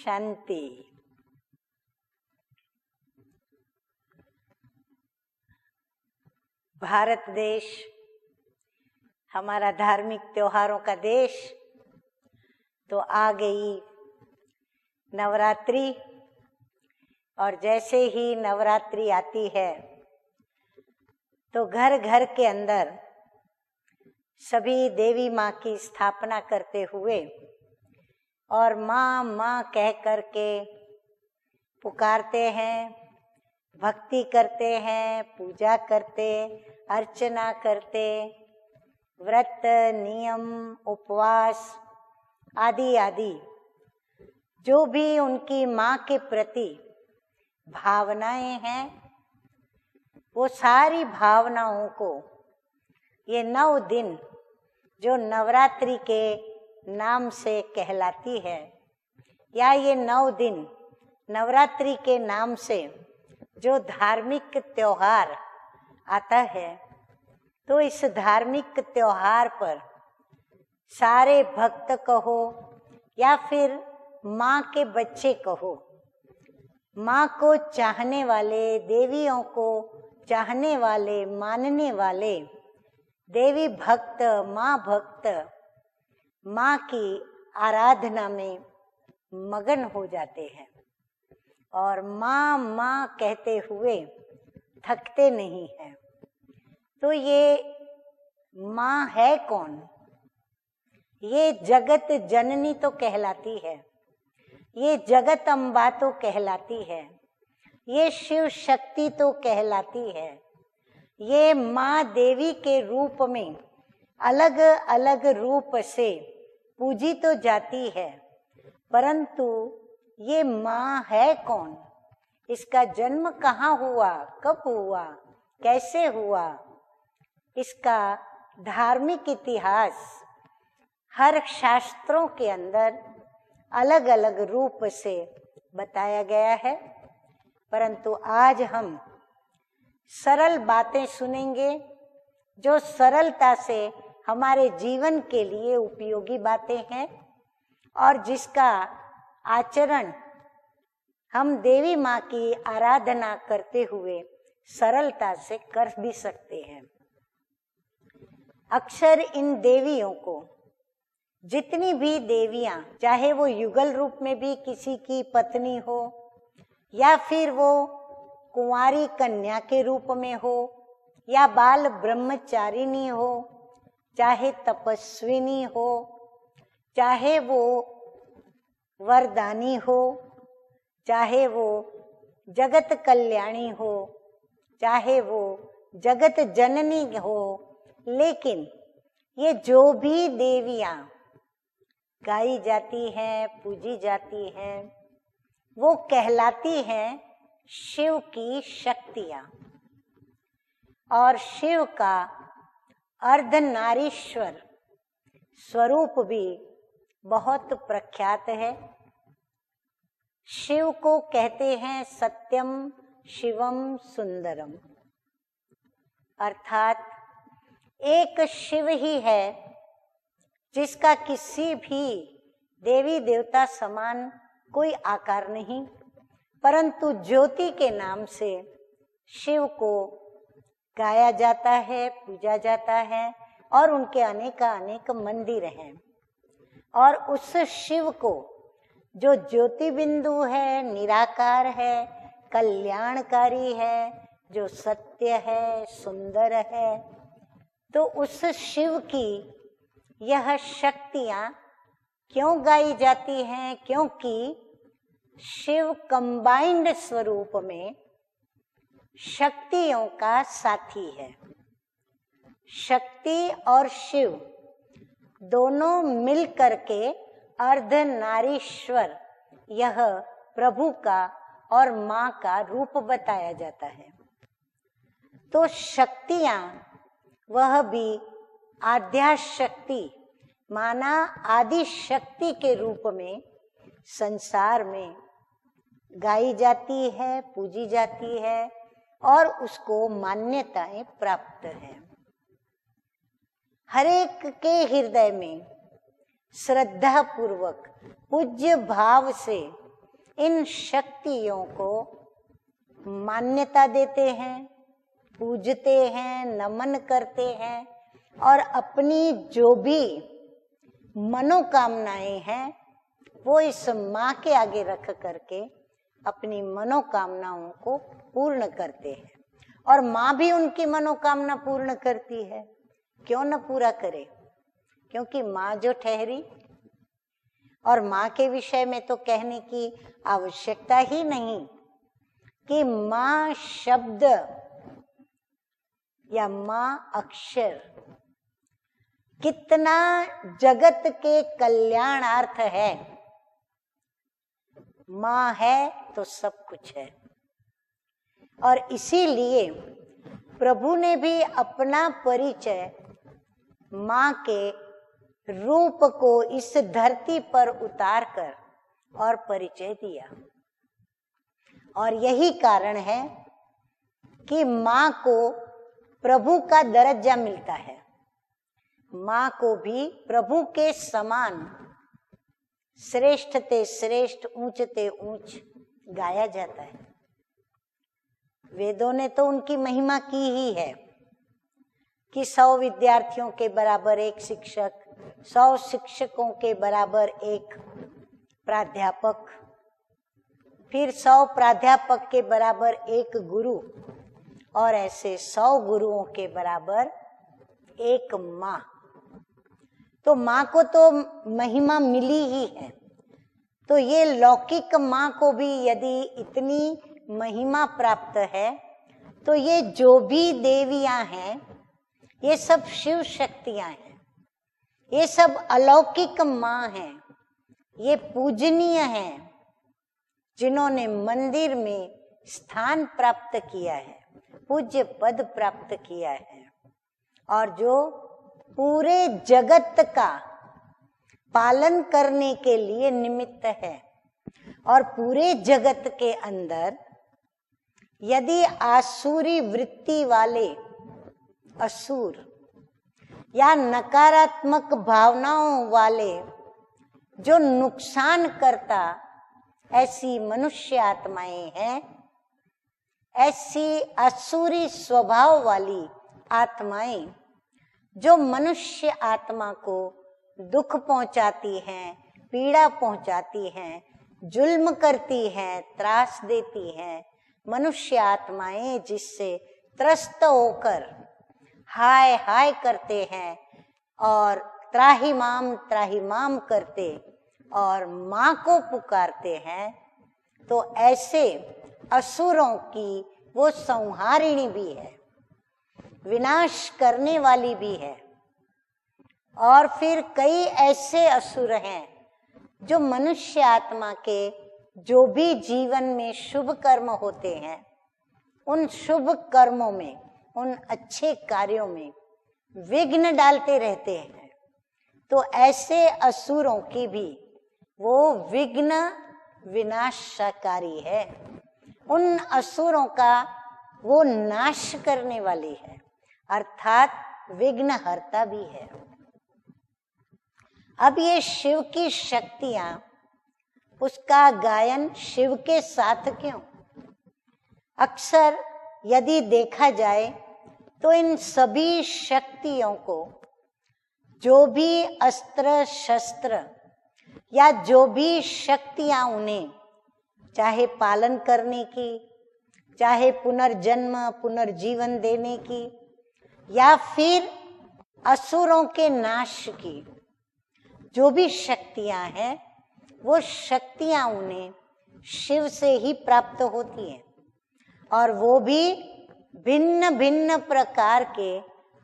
शांति। भारत देश हमारा धार्मिक त्योहारों का देश, तो आ गई नवरात्रि। और जैसे ही नवरात्रि आती है तो घर घर के अंदर सभी देवी माँ की स्थापना करते हुए और माँ माँ कह कर के पुकारते हैं, भक्ति करते हैं, पूजा करते, अर्चना करते, व्रत नियम उपवास आदि आदि जो भी उनकी माँ के प्रति भावनाएं हैं, वो सारी भावनाओं को ये 9 दिन जो नवरात्रि के नाम से कहलाती है, या ये 9 दिन नवरात्रि के नाम से जो धार्मिक त्योहार आता है, तो इस धार्मिक त्योहार पर सारे भक्त कहो या फिर माँ के बच्चे कहो, माँ को चाहने वाले, देवियों को चाहने वाले, मानने वाले देवी भक्त, माँ भक्त माँ की आराधना में मगन हो जाते हैं और माँ माँ कहते हुए थकते नहीं हैं। तो ये माँ है कौन? ये जगत जननी तो कहलाती है, ये जगत अम्बा तो कहलाती है, ये शिव शक्ति तो कहलाती है, ये माँ देवी के रूप में अलग अलग रूप से पूजी तो जाती है, परंतु ये माँ है कौन? इसका जन्म कहाँ हुआ, कब हुआ, कैसे हुआ? इसका धार्मिक इतिहास हर शास्त्रों के अंदर अलग अलग रूप से बताया गया है, परंतु आज हम सरल बातें सुनेंगे जो सरलता से हमारे जीवन के लिए उपयोगी बातें हैं और जिसका आचरण हम देवी माँ की आराधना करते हुए सरलता से कर भी सकते हैं। अक्सर इन देवियों को, जितनी भी देवियाँ, चाहे वो युगल रूप में भी किसी की पत्नी हो या फिर वो कुंवारी कन्या के रूप में हो या बाल ब्रह्मचारिणी हो, चाहे तपस्विनी हो, चाहे वो वरदानी हो, चाहे वो जगत कल्याणी हो, चाहे वो जगत जननी हो, लेकिन ये जो भी देवियाँ गाई जाती हैं, पूजी जाती हैं, वो कहलाती हैं शिव की शक्तियाँ। और शिव का अर्धनारीश्वर स्वरूप भी बहुत प्रख्यात है। शिव को कहते हैं सत्यम शिवम सुंदरम, अर्थात एक शिव ही है जिसका किसी भी देवी देवता समान कोई आकार नहीं, परंतु ज्योति के नाम से शिव को गाया जाता है, पूजा जाता है और उनके अनेक मंदिर हैं। और उस शिव को जो ज्योति बिंदु है, निराकार है, कल्याणकारी है, जो सत्य है, सुंदर है, तो उस शिव की यह शक्तियाँ क्यों गाई जाती हैं? क्योंकि शिव कंबाइंड स्वरूप में शक्तियों का साथी है। शक्ति और शिव दोनों मिल करके अर्धनारीश्वर, यह प्रभु का और माँ का रूप बताया जाता है। तो शक्तियाँ वह भी आद्या शक्ति माना आदि शक्ति के रूप में संसार में गाई जाती है, पूजी जाती है और उसको मान्यताएं प्राप्त है। हर एक के हृदय में श्रद्धा पूर्वक पूज्य भाव से इन शक्तियों को मान्यता देते हैं, पूजते हैं, नमन करते हैं और अपनी जो भी मनोकामनाएं हैं वो इस माँ के आगे रख करके अपनी मनोकामनाओं को पूर्ण करते हैं। और माँ भी उनकी मनोकामना पूर्ण करती है, क्यों न पूरा करे, क्योंकि माँ जो ठहरी। और माँ के विषय में तो कहने की आवश्यकता ही नहीं कि माँ शब्द या माँ अक्षर कितना जगत के कल्याणार्थ है। माँ है तो सब कुछ है। और इसीलिए प्रभु ने भी अपना परिचय माँ के रूप को इस धरती पर उतार कर और परिचय दिया। और यही कारण है कि माँ को प्रभु का दर्जा मिलता है। माँ को भी प्रभु के समान श्रेष्ठ ते श्रेष्ठ, ऊंच ते ऊंच गाया जाता है। वेदों ने तो उनकी महिमा की ही है कि 100 विद्यार्थियों के बराबर एक शिक्षक, 100 शिक्षकों के बराबर एक प्राध्यापक, फिर 100 प्राध्यापक के बराबर एक गुरु और ऐसे 100 गुरुओं के बराबर एक माँ। तो माँ को तो महिमा मिली ही है। तो ये लौकिक माँ को भी यदि इतनी महिमा प्राप्त है तो ये जो भी देवियां हैं ये सब शिव शक्तियां हैं, ये सब अलौकिक माँ हैं, ये पूजनीय हैं, जिन्होंने मंदिर में स्थान प्राप्त किया है, पूज्य पद प्राप्त किया है और जो पूरे जगत का पालन करने के लिए निमित्त है। और पूरे जगत के अंदर यदि आसुरी वृत्ति वाले असुर या नकारात्मक भावनाओं वाले जो नुकसान करता ऐसी मनुष्य आत्माएं हैं, ऐसी असुरी स्वभाव वाली आत्माएं जो मनुष्य आत्मा को दुख पहुंचाती हैं, पीड़ा पहुंचाती हैं, जुल्म करती हैं, त्रास देती हैं, मनुष्य आत्माएं जिससे त्रस्त होकर हाय हाय करते हैं और त्राहिमाम करते और माँ को पुकारते हैं, तो ऐसे असुरों की वो संहारिणी भी है, विनाश करने वाली भी है। और फिर कई ऐसे असुर हैं जो मनुष्य आत्मा के जो भी जीवन में शुभ कर्म होते हैं, उन शुभ कर्मों में, उन अच्छे कार्यों में विघ्न डालते रहते हैं। तो ऐसे असुरों की भी वो विघ्न विनाशकारी है, उन असुरों का वो नाश करने वाली है, अर्थात विघ्नहर्ता भी है। अब ये शिव की शक्तियां, उसका गायन शिव के साथ क्यों? अक्सर यदि देखा जाए तो इन सभी शक्तियों को जो भी अस्त्र शस्त्र या जो भी शक्तियां उन्हें चाहे पालन करने की, चाहे पुनर्जन्म पुनर्जीवन देने की या फिर असुरों के नाश की, जो भी शक्तियां हैं वो शक्तियां उन्हें शिव से ही प्राप्त होती हैं और वो भी भिन्न भिन्न प्रकार के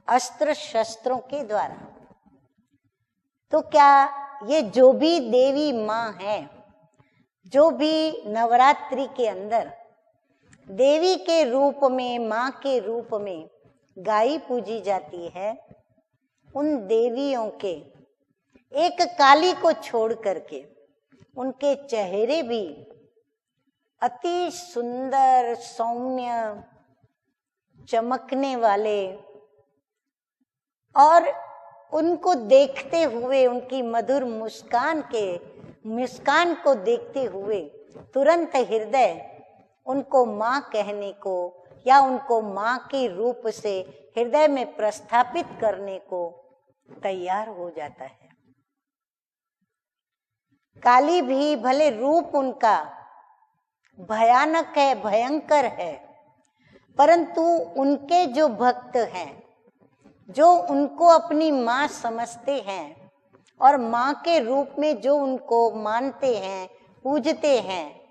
अस्त्र शस्त्रों के द्वारा। तो क्या ये जो भी देवी माँ है, जो भी नवरात्रि के अंदर देवी के रूप में, माँ के रूप में गाई पूजी जाती है, उन देवियों के एक काली को छोड़ करके उनके चेहरे भी अति सुंदर, सौम्य, चमकने वाले और उनको देखते हुए, उनकी मधुर मुस्कान को देखते हुए तुरंत हृदय उनको माँ कहने को या उनको माँ के रूप से हृदय में प्रस्थापित करने को तैयार हो जाता है। काली भी भले रूप उनका भयानक है, भयंकर है, परंतु उनके जो भक्त हैं, जो उनको अपनी माँ समझते हैं और माँ के रूप में जो उनको मानते हैं, पूजते हैं,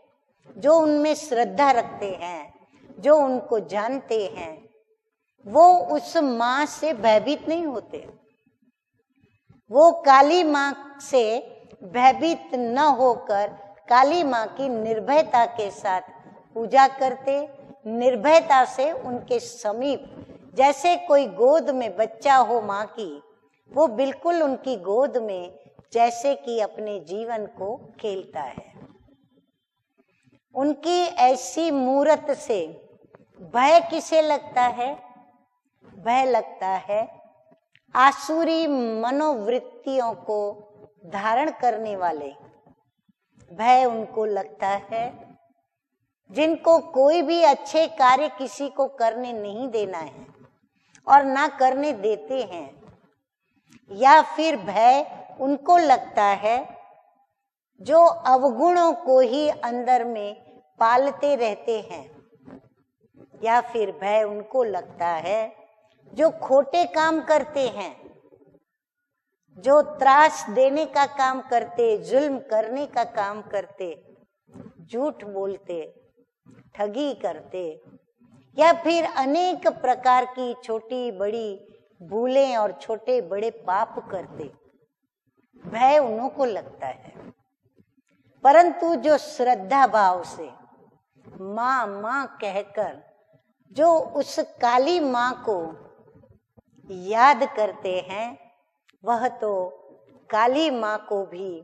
जो उनमें श्रद्धा रखते हैं, जो उनको जानते हैं, वो उस माँ से भयभीत नहीं होते। वो काली माँ से भयभीत न होकर काली माँ की निर्भयता के साथ पूजा करते, निर्भयता से उनके समीप, जैसे कोई गोद में बच्चा हो माँ की, वो बिल्कुल उनकी गोद में जैसे कि अपने जीवन को खेलता है। उनकी ऐसी मूरत से भय किसे लगता है? भय लगता है आसुरी मनोवृत्तियों को धारण करने वाले। भय उनको लगता है जिनको कोई भी अच्छे कार्य किसी को करने नहीं देना है और ना करने देते हैं। या फिर भय उनको लगता है जो अवगुणों को ही अंदर में पालते रहते हैं। या फिर भय उनको लगता है जो खोटे काम करते हैं, जो त्रास देने का काम करते, जुल्म करने का काम करते, झूठ बोलते, ठगी करते, या फिर अनेक प्रकार की छोटी बड़ी भूलें और छोटे बड़े पाप करते। भय उन्हों को लगता है। परंतु जो श्रद्धा भाव से माँ माँ कहकर जो उस काली माँ को याद करते हैं, वह तो काली माँ को भी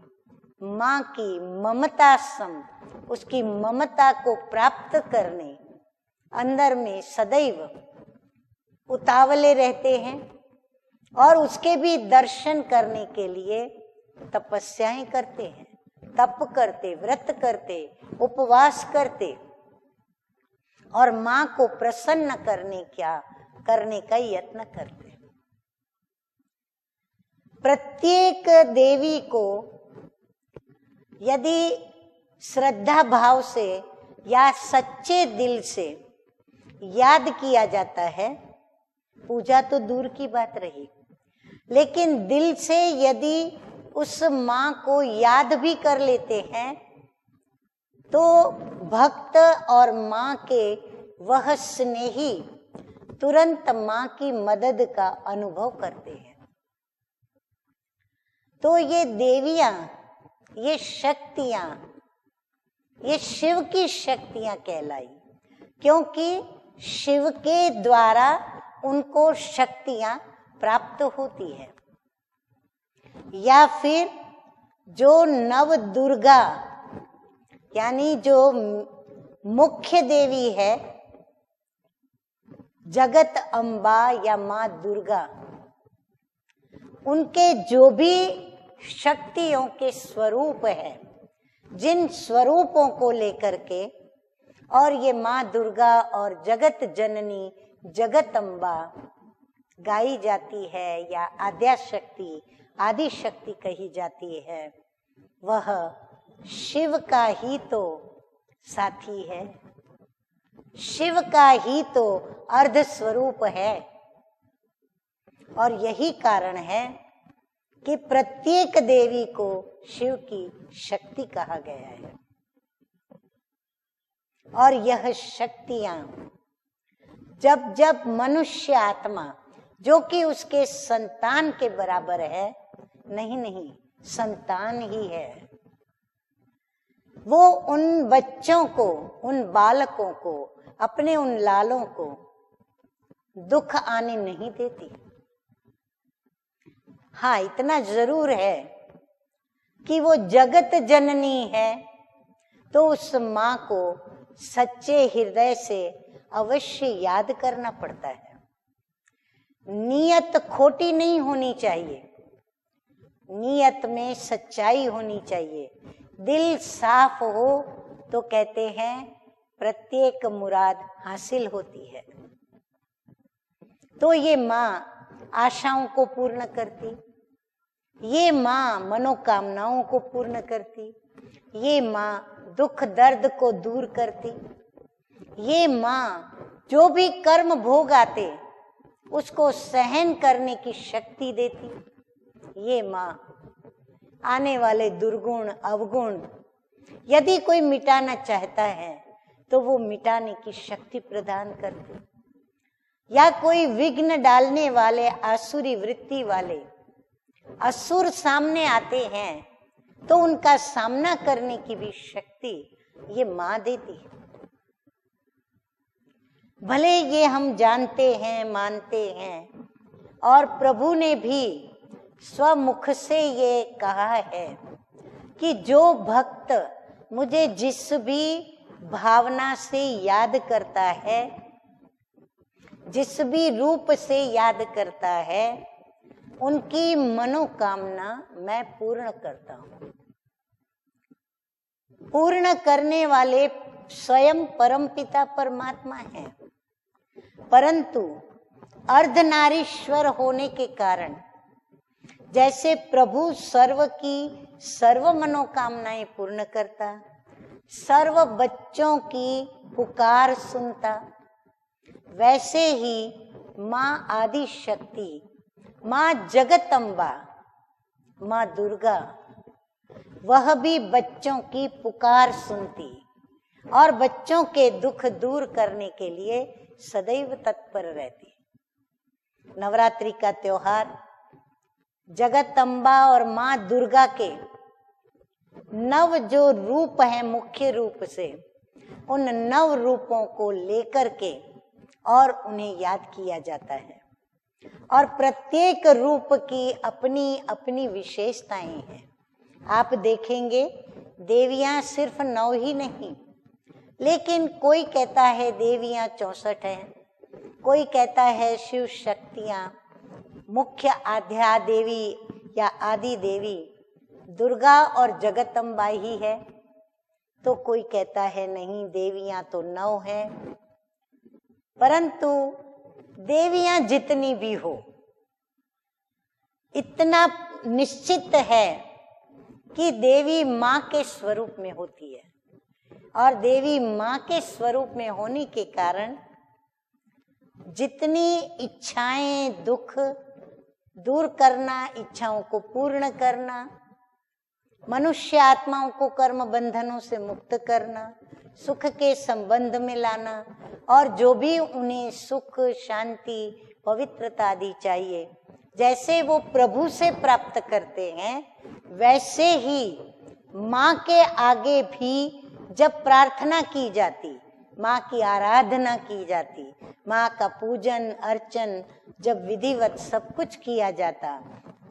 माँ की ममता सम, उसकी ममता को प्राप्त करने अंदर में सदैव उतावले रहते हैं और उसके भी दर्शन करने के लिए तपस्याएं करते हैं, तप करते, व्रत करते, उपवास करते और माँ को प्रसन्न करने का यत्न करते। प्रत्येक देवी को यदि श्रद्धा भाव से या सच्चे दिल से याद किया जाता है, पूजा तो दूर की बात रही, लेकिन दिल से यदि उस माँ को याद भी कर लेते हैं तो भक्त और माँ के वह स्नेही तुरंत माँ की मदद का अनुभव करते हैं। तो ये देवियां, ये शक्तियां, ये शिव की शक्तियां कहलाई, क्योंकि शिव के द्वारा उनको शक्तियां प्राप्त होती है। या फिर जो नव दुर्गा यानी जो मुख्य देवी है, जगत अम्बा या माँ दुर्गा, उनके जो भी शक्तियों के स्वरूप है, जिन स्वरूपों को लेकर के और ये माँ दुर्गा और जगत जननी जगत अम्बा गाई जाती है या आद्याशक्ति, आदि शक्ति कही जाती है, वह शिव का ही तो साथी है, शिव का ही तो अर्ध स्वरूप है। और यही कारण है कि प्रत्येक देवी को शिव की शक्ति कहा गया है। और यह शक्तियां जब जब मनुष्य आत्मा, जो कि उसके संतान के बराबर है, नहीं संतान ही है, वो उन बच्चों को, उन बालकों को, अपने उन लालों को दुख आने नहीं देती। हाँ, इतना जरूर है कि वो जगत जननी है, तो उस माँ को सच्चे हृदय से अवश्य याद करना पड़ता है। नीयत खोटी नहीं होनी चाहिए, नीयत में सच्चाई होनी चाहिए, दिल साफ हो तो कहते हैं प्रत्येक मुराद हासिल होती है। तो ये माँ आशाओं को पूर्ण करती, ये माँ मनोकामनाओं को पूर्ण करती, ये माँ दुख दर्द को दूर करती, ये माँ जो भी कर्म भोग आते उसको सहन करने की शक्ति देती, ये माँ आने वाले दुर्गुण अवगुण यदि कोई मिटाना चाहता है तो वो मिटाने की शक्ति प्रदान करती, या कोई विघ्न डालने वाले आसुरी वृत्ति वाले असुर सामने आते हैं तो उनका सामना करने की भी शक्ति ये माँ देती है। भले ये हम जानते हैं मानते हैं, और प्रभु ने भी स्वमुख से ये कहा है कि जो भक्त मुझे जिस भी भावना से याद करता है, जिस भी रूप से याद करता है, उनकी मनोकामना मैं पूर्ण करता हूँ। पूर्ण करने वाले स्वयं परमपिता परमात्मा हैं, परंतु अर्धनारीश्वर होने के कारण जैसे प्रभु सर्व की सर्व मनोकामनाएं पूर्ण करता, सर्व बच्चों की पुकार सुनता, वैसे ही माँ आदि शक्ति, माँ जगदम्बा, माँ दुर्गा, वह भी बच्चों की पुकार सुनती और बच्चों के दुख दूर करने के लिए सदैव तत्पर रहती। नवरात्रि का त्योहार जगदम्बा और माँ दुर्गा के नव जो रूप हैं, मुख्य रूप से उन नव रूपों को लेकर के और उन्हें याद किया जाता है, और प्रत्येक रूप की अपनी अपनी विशेषताएं हैं। आप देखेंगे देवियां सिर्फ 9 ही नहीं, लेकिन कोई कहता है देवियां 64 हैं, कोई कहता है शिव शक्तियां, मुख्य आध्या देवी या आदि देवी दुर्गा और जगदम्बा ही है, तो कोई कहता है नहीं देवियां तो 9 हैं। परंतु देवियां जितनी भी हो, इतना निश्चित है कि देवी माँ के स्वरूप में होती है, और देवी माँ के स्वरूप में होने के कारण जितनी इच्छाएं, दुख दूर करना, इच्छाओं को पूर्ण करना, मनुष्य आत्माओं को कर्म बंधनों से मुक्त करना, सुख के संबंध में लाना, और जो भी उन्हें सुख, शांति, पवित्रता आदि चाहिए, जैसे वो प्रभु से प्राप्त करते हैं, वैसे ही माँ के आगे भी जब प्रार्थना की जाती, माँ की आराधना की जाती, माँ का पूजन अर्चन जब विधिवत सब कुछ किया जाता,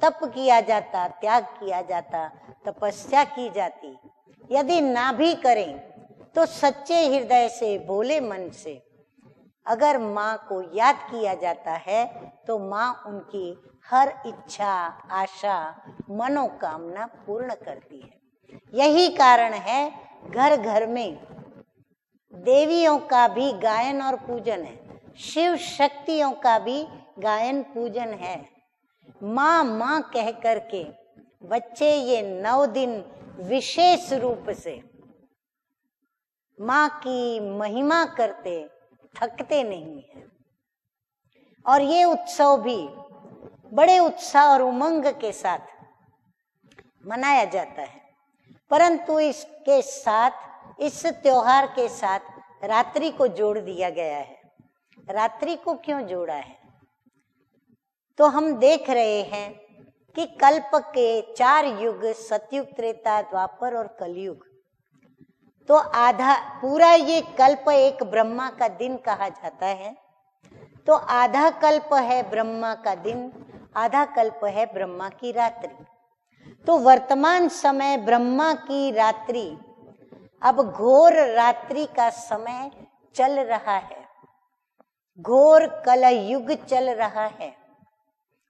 तप किया जाता, त्याग किया जाता, तपस्या की जाती, यदि ना भी करें तो सच्चे हृदय से, भोले मन से अगर माँ को याद किया जाता है तो माँ उनकी हर इच्छा, आशा, मनोकामना पूर्ण करती है। यही कारण है घर घर में देवियों का भी गायन और पूजन है, शिव शक्तियों का भी गायन पूजन है। माँ माँ कह करके बच्चे ये 9 दिन विशेष रूप से माँ की महिमा करते थकते नहीं है, और ये उत्सव भी बड़े उत्साह और उमंग के साथ मनाया जाता है। परंतु इसके साथ, इस त्योहार के साथ रात्रि को जोड़ दिया गया है। रात्रि को क्यों जोड़ा है? तो हम देख रहे हैं कि कल्प के 4 युग, सतयुग, त्रेता, द्वापर और कलयुग, तो आधा पूरा ये कल्प एक ब्रह्मा का दिन कहा जाता है। तो आधा कल्प है ब्रह्मा का दिन, आधा कल्प है ब्रह्मा की रात्रि। तो वर्तमान समय ब्रह्मा की रात्रि, अब घोर रात्रि का समय चल रहा है, घोर कलयुग चल रहा है,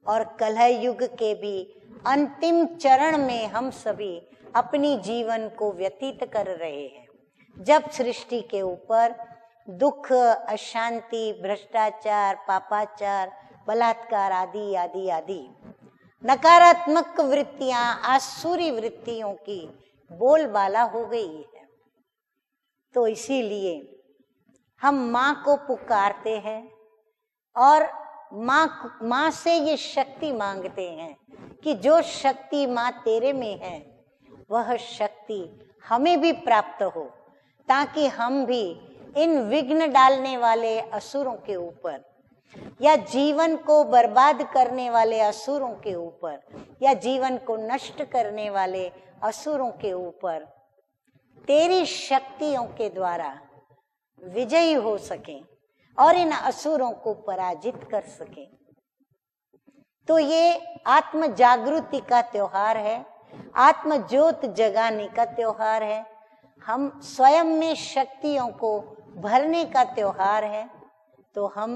और कलयुग के भी अंतिम चरण में हम सभी अपनी जीवन को व्यतीत कर रहे हैं। जब सृष्टि के ऊपर दुख, अशांति, भ्रष्टाचार, पापाचार, बलात्कार आदि आदि आदि नकारात्मक वृत्तियां, आसुरी वृत्तियों की बोलबाला हो गई है। तो इसीलिए हम माँ को पुकारते हैं और माँ से ये शक्ति मांगते हैं कि जो शक्ति माँ तेरे में है वह शक्ति हमें भी प्राप्त हो, ताकि हम भी इन विघ्न डालने वाले असुरों के ऊपर या जीवन को बर्बाद करने वाले असुरों के ऊपर या जीवन को नष्ट करने वाले असुरों के ऊपर तेरी शक्तियों के द्वारा विजयी हो सके और इन असुरों को पराजित कर सके। तो ये आत्म जागृति का त्योहार है, आत्म ज्योत जगाने का त्योहार है, हम स्वयं में शक्तियों को भरने का त्योहार है। तो हम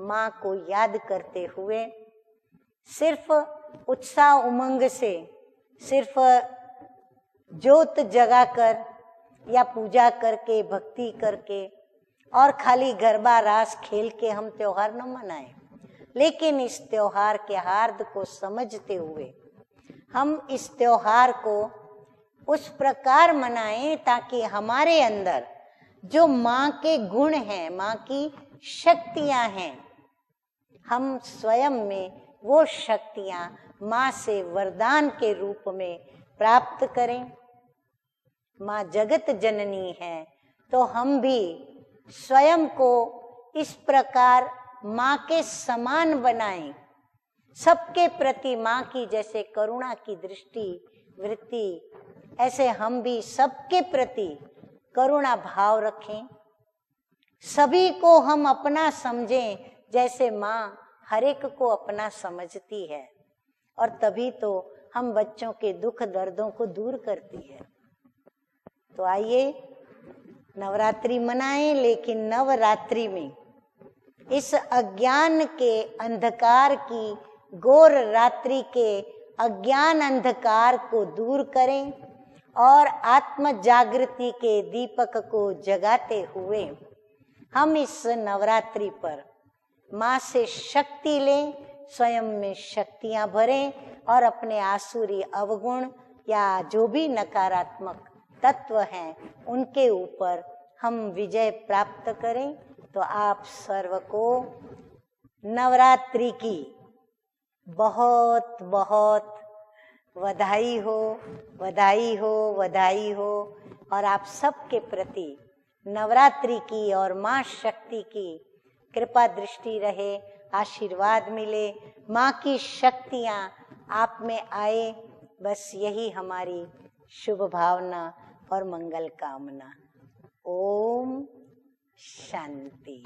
माँ को याद करते हुए सिर्फ उत्साह उमंग से, सिर्फ ज्योत जगाकर या पूजा करके, भक्ति करके और खाली गरबा रास खेल के हम त्योहार न मनाएं, लेकिन इस त्योहार के हार्द को समझते हुए हम इस त्योहार को उस प्रकार मनाएं ताकि हमारे अंदर जो माँ के गुण हैं, माँ की शक्तियां हैं, हम स्वयं में वो शक्तियां माँ से वरदान के रूप में प्राप्त करें। माँ जगत जननी है तो हम भी स्वयं को इस प्रकार माँ के समान बनाएं। सबके प्रति माँ की जैसे करुणा की दृष्टि वृत्ति, ऐसे हम भी सबके प्रति करुणा भाव रखें। सभी को हम अपना समझें जैसे माँ हर एक को अपना समझती है, और तभी तो हम बच्चों के दुख दर्दों को दूर करती है। तो आइए नवरात्रि मनाएं, लेकिन नवरात्रि में इस अज्ञान के अंधकार की, घोर रात्रि के अज्ञान अंधकार को दूर करें और आत्म जागृति के दीपक को जगाते हुए हम इस नवरात्रि पर माँ से शक्ति लें, स्वयं में शक्तियां भरें और अपने आसुरी अवगुण या जो भी नकारात्मक तत्व हैं उनके ऊपर हम विजय प्राप्त करें। तो आप सर्व को नवरात्रि की बहुत बहुत बधाई हो, बधाई हो, बधाई हो। और आप सबके प्रति नवरात्रि की और माँ शक्ति की कृपा दृष्टि रहे, आशीर्वाद मिले, माँ की शक्तियाँ आप में आए, बस यही हमारी शुभ भावना और मंगल कामना। ओम शांति।